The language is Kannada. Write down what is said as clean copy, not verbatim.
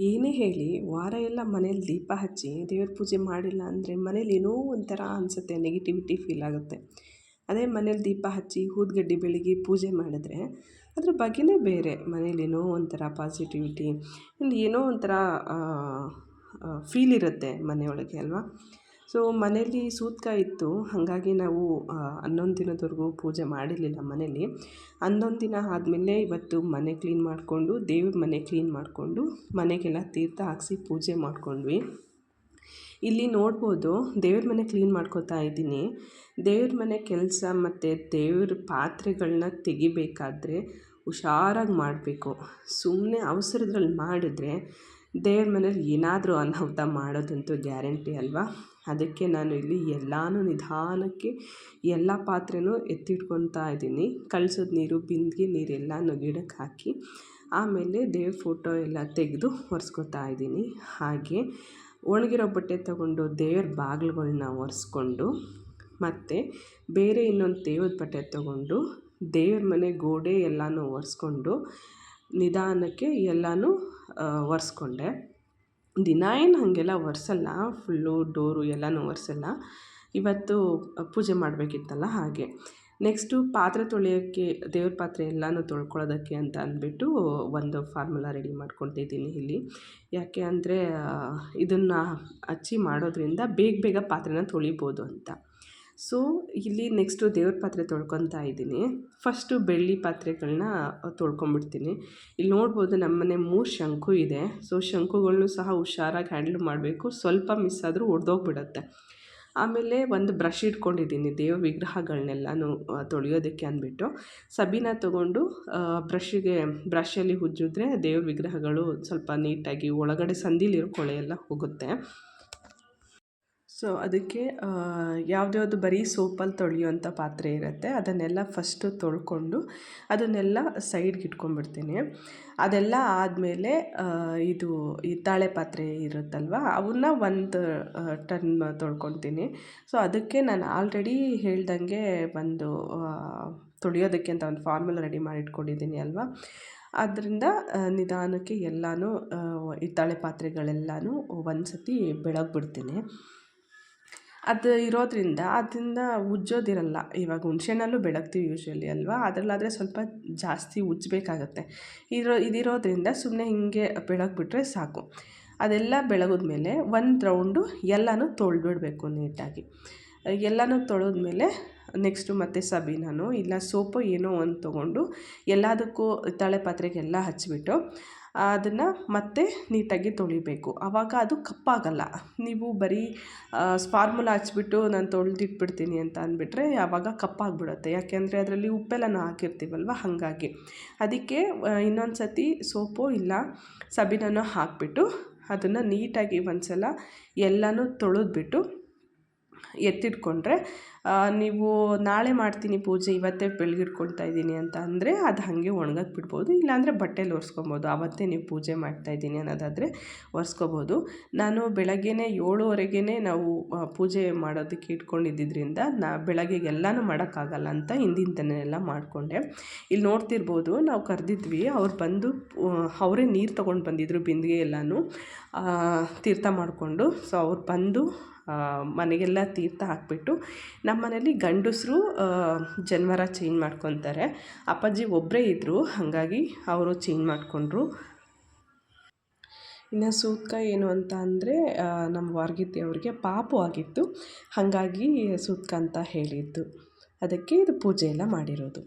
ಏನೇ ಹೇಳಿ ವಾರ ಎಲ್ಲ ಮನೇಲಿ ದೀಪ ಹಚ್ಚಿ ದೇವ್ರ ಪೂಜೆ ಮಾಡಿಲ್ಲ ಅಂದರೆ ಮನೇಲಿ ಏನೋ ಒಂಥರ ಅನಿಸುತ್ತೆ, ನೆಗೆಟಿವಿಟಿ ಫೀಲ್ ಆಗುತ್ತೆ. ಅದೇ ಮನೇಲಿ ದೀಪ ಹಚ್ಚಿ ಊದ್ಗಡ್ಡಿ ಬೆಳಗಿ ಪೂಜೆ ಮಾಡಿದ್ರೆ ಅದ್ರ ಬಗ್ಗೆನೇ ಬೇರೆ. ಮನೇಲಿ ಏನೋ ಒಂಥರ ಪಾಸಿಟಿವಿಟಿ ಆ್ಯಂಡ್ ಏನೋ ಒಂಥರ ಫೀಲ್ ಇರುತ್ತೆ ಮನೆಯೊಳಗೆ ಅಲ್ವಾ. ಸೊ ಮನೇಲಿ ಸೂತಕ ಇತ್ತು, ಹಾಗಾಗಿ ನಾವು 11 ದಿನದವರೆಗೂ ಪೂಜೆ ಮಾಡಿರಲಿಲ್ಲ ಮನೇಲಿ. 11 ದಿನ ಆದಮೇಲೆ ಇವತ್ತು ಮನೆ ಕ್ಲೀನ್ ಮಾಡಿಕೊಂಡು, ದೇವ್ರ ಮನೆ ಕ್ಲೀನ್ ಮಾಡಿಕೊಂಡು, ಮನೆಗೆಲ್ಲ ತೀರ್ಥ ಹಾಕ್ಸಿ ಪೂಜೆ ಮಾಡ್ಕೊಂಡ್ವಿ. ಇಲ್ಲಿ ನೋಡ್ಬೋದು ದೇವ್ರ ಮನೆ ಕ್ಲೀನ್ ಮಾಡ್ಕೋತಾ ಇದ್ದೀನಿ. ದೇವ್ರ ಮನೆ ಕೆಲಸ ಮತ್ತು ದೇವ್ರ ಪಾತ್ರೆಗಳನ್ನ ತೆಗಿಬೇಕಾದ್ರೆ ಹುಷಾರಾಗಿ ಮಾಡಬೇಕು. ಸುಮ್ಮನೆ ಅವಸರದ್ರಲ್ಲಿ ಮಾಡಿದ್ರೆ ದೇವ್ರ ಮನೇಲಿ ಏನಾದರೂ ಅನಾಹುತ ಮಾಡೋದಂತೂ ಗ್ಯಾರಂಟಿ ಅಲ್ವಾ. ಅದಕ್ಕೆ ನಾನು ಇಲ್ಲಿ ಎಲ್ಲನೂ ನಿಧಾನಕ್ಕೆ ಎಲ್ಲ ಪಾತ್ರೆನೂ ಎತ್ತಿಟ್ಕೊತಾ ಇದ್ದೀನಿ. ಕಳ್ಸೋದು ನೀರು, ಬಿಂದಿಗೆ ನೀರು ಎಲ್ಲನೂ ಗಿಡಕ್ಕೆ ಹಾಕಿ ಆಮೇಲೆ ದೇವ್ರ ಫೋಟೋ ಎಲ್ಲ ತೆಗೆದು ಒರೆಸ್ಕೊತಾ ಇದ್ದೀನಿ. ಹಾಗೆ ಒಣಗಿರೋ ಬಟ್ಟೆ ತಗೊಂಡು ದೇವ್ರ ಬಾಗಿಲುಗಳ್ನ ಒರೆಸ್ಕೊಂಡು, ಮತ್ತು ಬೇರೆ ಇನ್ನೊಂದು ದೇವ್ರ ಬಟ್ಟೆ ತಗೊಂಡು ದೇವ್ರ ಮನೆ ಗೋಡೆ ಎಲ್ಲನೂ ಒರೆಸ್ಕೊಂಡು ನಿಧಾನಕ್ಕೆ ಎಲ್ಲನೂ ಒರೆಸ್ಕೊಂಡೆ. ದಿನ ಏನು ಹಾಗೆಲ್ಲ ಒರೆಸಲ್ಲ, ಫುಲ್ಲು ಡೋರು ಎಲ್ಲನೂ ಒರೆಸಲ್ಲ. ಇವತ್ತು ಪೂಜೆ ಮಾಡಬೇಕಿತ್ತಲ್ಲ ಹಾಗೆ. ನೆಕ್ಸ್ಟು ಪಾತ್ರೆ ತೊಳೆಯೋಕ್ಕೆ, ದೇವ್ರ ಪಾತ್ರೆ ಎಲ್ಲನೂ ತೊಳ್ಕೊಳ್ಳೋದಕ್ಕೆ ಅಂತ ಅಂದ್ಬಿಟ್ಟು ಒಂದು ಫಾರ್ಮುಲಾ ರೆಡಿ ಮಾಡ್ಕೊತಿದ್ದೀನಿ ಇಲ್ಲಿ. ಯಾಕೆ ಅಂದರೆ ಇದನ್ನು ಹಚ್ಚಿ ಮಾಡೋದ್ರಿಂದ ಬೇಗ ಪಾತ್ರೆನ ತೊಳಿಬೋದು ಅಂತ. ಸೊ ಇಲ್ಲಿ ನೆಕ್ಸ್ಟು ದೇವ್ರ ಪಾತ್ರೆ ತೊಳ್ಕೊತಾ ಇದ್ದೀನಿ. ಫಸ್ಟು ಬೆಳ್ಳಿ ಪಾತ್ರೆಗಳನ್ನ ತೊಳ್ಕೊಂಬಿಡ್ತೀನಿ. ಇಲ್ಲಿ ನೋಡ್ಬೋದು ನಮ್ಮನೆ 3 ಶಂಕು ಇದೆ. ಸೊ ಶಂಕುಗಳ್ನೂ ಸಹ ಹುಷಾರಾಗಿ ಹ್ಯಾಂಡ್ಲ್ ಮಾಡಬೇಕು. ಸ್ವಲ್ಪ ಮಿಸ್ ಆದರೂ ಒಡೆದೋಗ್ಬಿಡತ್ತೆ. ಆಮೇಲೆ ಒಂದು ಬ್ರಷ್ ಇಟ್ಕೊಂಡಿದ್ದೀನಿ ದೇವ್ರ ವಿಗ್ರಹಗಳನ್ನೆಲ್ಲನೂ ತೊಳೆಯೋದಕ್ಕೆ ಅಂದ್ಬಿಟ್ಟು. ಸಬೀನ ತೊಗೊಂಡು ಬ್ರಷಲ್ಲಿ ಉಜ್ಜಿದ್ರೆ ದೇವ್ರ ವಿಗ್ರಹಗಳು ಸ್ವಲ್ಪ ನೀಟಾಗಿ ಒಳಗಡೆ ಸಂದಿಲಿರೋ ಕೊಳೆ ಎಲ್ಲ ಹೋಗುತ್ತೆ. ಸೊ ಅದಕ್ಕೆ ಯಾವ್ದ್ಯಾವುದು ಬರೀ ಸೋಪಲ್ಲಿ ತೊಳೆಯುವಂಥ ಪಾತ್ರೆ ಇರುತ್ತೆ ಅದನ್ನೆಲ್ಲ ಫಸ್ಟು ತೊಳ್ಕೊಂಡು ಅದನ್ನೆಲ್ಲ ಸೈಡ್ಗೆ ಇಟ್ಕೊಂಡ್ಬಿಡ್ತೀನಿ. ಅದೆಲ್ಲ ಆದಮೇಲೆ ಇದು ಹಿತ್ತಾಳೆ ಪಾತ್ರೆ ಇರುತ್ತಲ್ವ, ಅವನ್ನ ಒಂದು ಟರ್ನ್ ತೊಳ್ಕೊತೀನಿ. ಸೊ ಅದಕ್ಕೆ ನಾನು ಆಲ್ರೆಡಿ ಹೇಳ್ದಂಗೆ ಒಂದು ತೊಳೆಯೋದಕ್ಕೆ ಅಂತ ಒಂದು ಫಾರ್ಮುಲಾ ರೆಡಿ ಮಾಡಿ ಇಟ್ಕೊಂಡಿದ್ದೀನಿ ಅಲ್ವಾ. ಆದ್ದರಿಂದ ನಿಧಾನಕ್ಕೆ ಎಲ್ಲನೂ ಹಿತ್ತಾಳೆ ಪಾತ್ರೆಗಳೆಲ್ಲನೂ ಒಂದು ಸತಿ ಬೆಳಗ್ಬಿಡ್ತೀನಿ. ಅದು ಇರೋದ್ರಿಂದ ಅದರಿಂದ ಉಜ್ಜೋದಿರಲ್ಲ. ಇವಾಗ ಹುಣ್ಸೆಹಣ್ಣಲ್ಲೂ ಬೆಳಗ್ತೀವಿ ಯೂಶ್ವಲಿ ಅಲ್ವಾ, ಅದರಲ್ಲಾದರೆ ಸ್ವಲ್ಪ ಜಾಸ್ತಿ ಉಜ್ಜಬೇಕಾಗತ್ತೆ. ಇದಿರೋದ್ರಿಂದ ಸುಮ್ಮನೆ ಹೀಗೆ ಬೆಳಗ್ಬಿಟ್ರೆ ಸಾಕು. ಅದೆಲ್ಲ ಬೆಳಗಿದ್ಮೇಲೆ ಒಂದು ರೌಂಡು ಎಲ್ಲನೂ ತೊಳೆದ್ಬಿಡ್ಬೇಕು ನೀಟಾಗಿ. ಎಲ್ಲನೂ ತೊಳೆದ್ಮೇಲೆ ನೆಕ್ಸ್ಟು ಮತ್ತೆ ಸಬೀನನೋ ಇಲ್ಲ ಸೋಪು ಏನೋ ಒಂದು ತೊಗೊಂಡು ಎಲ್ಲದಕ್ಕೂ ಹಿತ್ತಾಳೆ ಪಾತ್ರೆಗೆಲ್ಲ ಹಚ್ಚಿಬಿಟ್ಟು ಅದನ್ನು ಮತ್ತೆ ನೀಟಾಗಿ ತೊಳಿಬೇಕು. ಆವಾಗ ಅದು ಕಪ್ಪಾಗಲ್ಲ. ನೀವು ಬರೀ ಫಾರ್ಮುಲಾ ಹಚ್ಬಿಟ್ಟು ನಾನು ತೊಳೆದಿಟ್ಬಿಡ್ತೀನಿ ಅಂತ ಅಂದ್ಬಿಟ್ರೆ ಆವಾಗ ಕಪ್ಪಾಗಿಬಿಡುತ್ತೆ. ಯಾಕೆಂದರೆ ಅದರಲ್ಲಿ ಉಪ್ಪೆಲ್ಲನೂ ಹಾಕಿರ್ತೀವಲ್ವ, ಹಾಗಾಗಿ. ಅದಕ್ಕೆ ಇನ್ನೊಂದು ಸತಿ ಸೋಪು ಇಲ್ಲ ಸಬೀನನೋ ಹಾಕಿಬಿಟ್ಟು ಅದನ್ನು ನೀಟಾಗಿ ಒಂದು ಸಲ ಎಲ್ಲನೂ ತೊಳೆದ್ಬಿಟ್ಟು ಎತ್ತಿಟ್ಕೊಂಡ್ರೆ, ನೀವು ನಾಳೆ ಮಾಡ್ತೀನಿ ಪೂಜೆ ಇವತ್ತೇ ಬೆಳಗಿಟ್ಕೊಳ್ತಾ ಇದ್ದೀನಿ ಅಂತ ಅಂದರೆ ಅದು ಹಾಗೆ ಒಣಗಕ್ಕೆ ಬಿಡ್ಬೋದು. ಇಲ್ಲಾಂದರೆ ಬಟ್ಟೆಲಿ ಒರೆಸ್ಕೊಬೋದು. ಆವತ್ತೇ ನೀವು ಪೂಜೆ ಮಾಡ್ತಾಯಿದ್ದೀನಿ ಅನ್ನೋದಾದರೆ ಒರೆಸ್ಕೋಬೋದು. ನಾನು ಬೆಳಗ್ಗೆನೇ 7:30ಗೆ ನಾವು ಪೂಜೆ ಮಾಡೋದಕ್ಕೆ ಇಟ್ಕೊಂಡಿದ್ದರಿಂದ ಬೆಳಗ್ಗೆ ಎಲ್ಲನೂ ಮಾಡೋಕ್ಕಾಗಲ್ಲ ಅಂತ ಹಿಂದಿನ ದಿನ ಎಲ್ಲ ಮಾಡಿಕೊಂಡೆ. ಇಲ್ಲಿ ನೋಡ್ತಿರ್ಬೋದು ನಾವು ಕರೆದಿದ್ವಿ, ಅವ್ರು ಬಂದು ಅವರೇ ನೀರು ತೊಗೊಂಡು ಬಂದಿದ್ದರು ಬಿಂದಿಗೆ ಎಲ್ಲನೂ ತೀರ್ಥ ಮಾಡಿಕೊಂಡು. ಸೊ ಅವ್ರು ಬಂದು ಮನೆಗೆಲ್ಲ ತೀರ್ಥ ಹಾಕಿಬಿಟ್ಟು, ನಮ್ಮ ಮನೇಲಿ ಗಂಡಸರು ಜನ್ವಾರ ಚೇಂಜ್ ಮಾಡ್ಕೊತಾರೆ. ಅಪ್ಪಾಜಿ ಒಬ್ಬರೇ ಇದ್ದರು, ಹಾಗಾಗಿ ಅವರು ಚೇಂಜ್ ಮಾಡಿಕೊಂಡ್ರು. ಇನ್ನು ಸೂತಕ ಏನು ಅಂತ ಅಂದರೆ ನಮ್ಮ ವಾರ್ಗಿತ್ತಿ ಅವ್ರಿಗೆ ಪಾಪು ಆಗಿತ್ತು, ಹಾಗಾಗಿ ಸೂತಕ ಅಂತ ಹೇಳಿದ್ದು. ಅದಕ್ಕೆ ಇದು ಪೂಜೆ ಎಲ್ಲ ಮಾಡಿರೋದು.